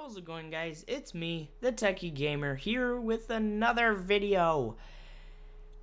How's it going, guys? It's me, the Techie Gamer, here with another video.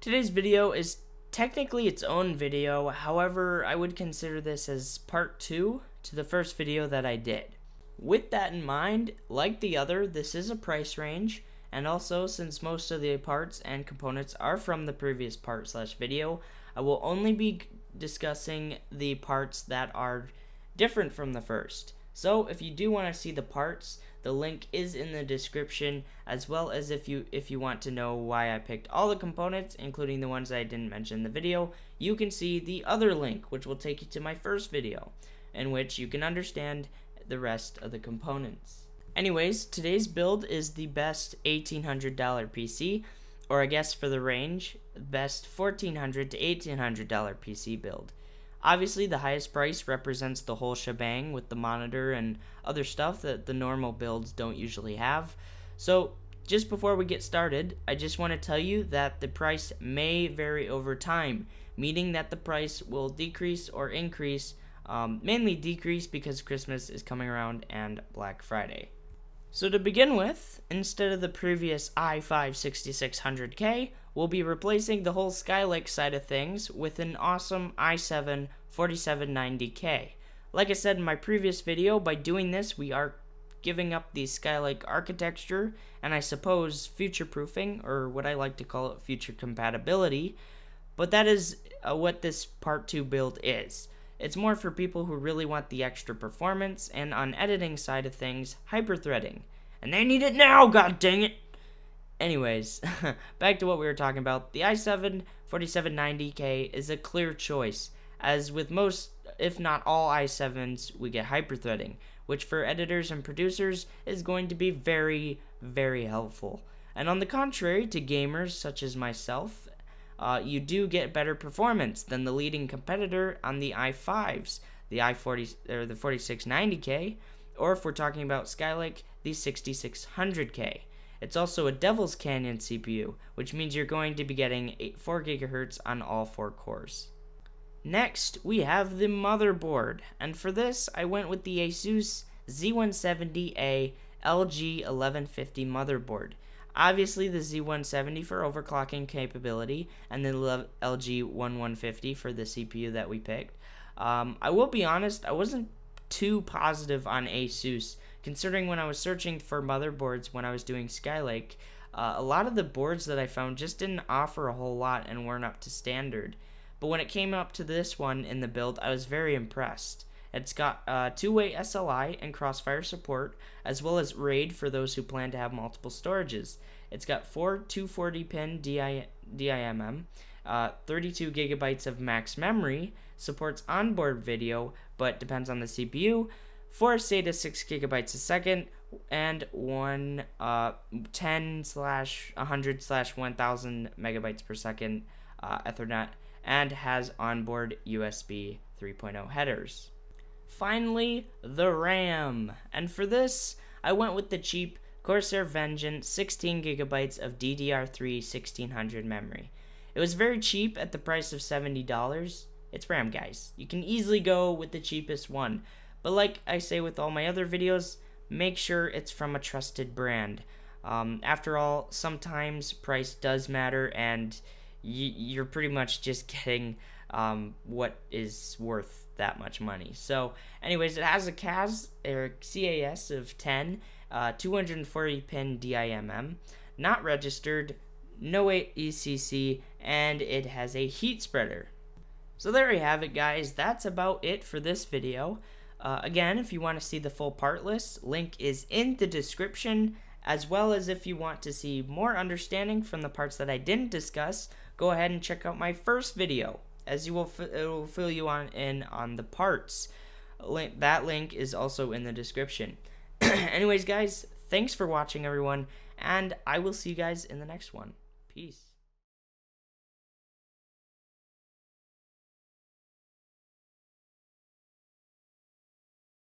Today's video is technically its own video, however, I would consider this as part 2 to the first video that I did. With that in mind, like the other, this is a price range, and also since most of the parts and components are from the previous part/video, I will only be discussing the parts that are different from the first. So if you do want to see the parts, the link is in the description, as well as if you want to know why I picked all the components, including the ones that I didn't mention in the video, you can see the other link, which will take you to my first video, in which you can understand the rest of the components. Anyways, today's build is the best $1,800 PC, or I guess for the range, best $1,400 to $1,800 PC build. Obviously, the highest price represents the whole shebang with the monitor and other stuff that the normal builds don't usually have. So, just before we get started, I just want to tell you that the price may vary over time, meaning that the price will decrease or increase, mainly decrease because Christmas is coming around and Black Friday. So to begin with, instead of the previous i5 6600K, we'll be replacing the whole Skylake side of things with an awesome i7 4790K. Like I said in my previous video, by doing this we are giving up the Skylake architecture and I suppose future-proofing, or what I like to call it, future compatibility, but that is what this part 2 build is. It's more for people who really want the extra performance, and on editing side of things, hyperthreading. And they need it now, god dang it! Anyways, back to what we were talking about. The i7 4790K is a clear choice, as with most, if not all i7s, we get hyperthreading, which for editors and producers is going to be very, very helpful. And on the contrary to gamers such as myself, you do get better performance than the leading competitor on the i5s, the i40 or the 4690K, or if we're talking about Skylake, the 6600K. It's also a Devil's Canyon CPU, which means you're going to be getting 4 GHz on all 4 cores. Next, we have the motherboard, and for this, I went with the Asus Z170A LG1150 motherboard. Obviously, the Z170 for overclocking capability, and then the LG1150 for the CPU that we picked. I will be honest, I wasn't too positive on Asus, considering when I was searching for motherboards when I was doing Skylake, a lot of the boards that I found just didn't offer a whole lot and weren't up to standard. But when it came up to this one in the build, I was very impressed. It's got two-way SLI and Crossfire support, as well as RAID for those who plan to have multiple storages. It's got 4 240-pin DIMM, 32 GB of max memory, supports onboard video, but depends on the CPU, 4 SATA 6 GB a second, and 10/100/1000 megabytes per second Ethernet, and has onboard USB 3.0 headers. Finally, the RAM, and for this, I went with the cheap Corsair Vengeance 16 GB of DDR3 1600 memory. It was very cheap at the price of $70. It's RAM, guys. You can easily go with the cheapest one, but like I say with all my other videos, make sure it's from a trusted brand. After all, sometimes price does matter, and you're pretty much just getting what is worth that much money. So anyways, it has a CAS of 10, 240-pin DIMM, not registered, no ECC, and it has a heat spreader. So there you have it, guys. That's about it for this video. Again, if you want to see the full part list, link is in the description, as well as if you want to see more understanding from the parts that I didn't discuss, go ahead and check out my first video, as it will fill you in on the parts. That link is also in the description. Anyways, guys, thanks for watching, everyone, and I will see you guys in the next one. Peace.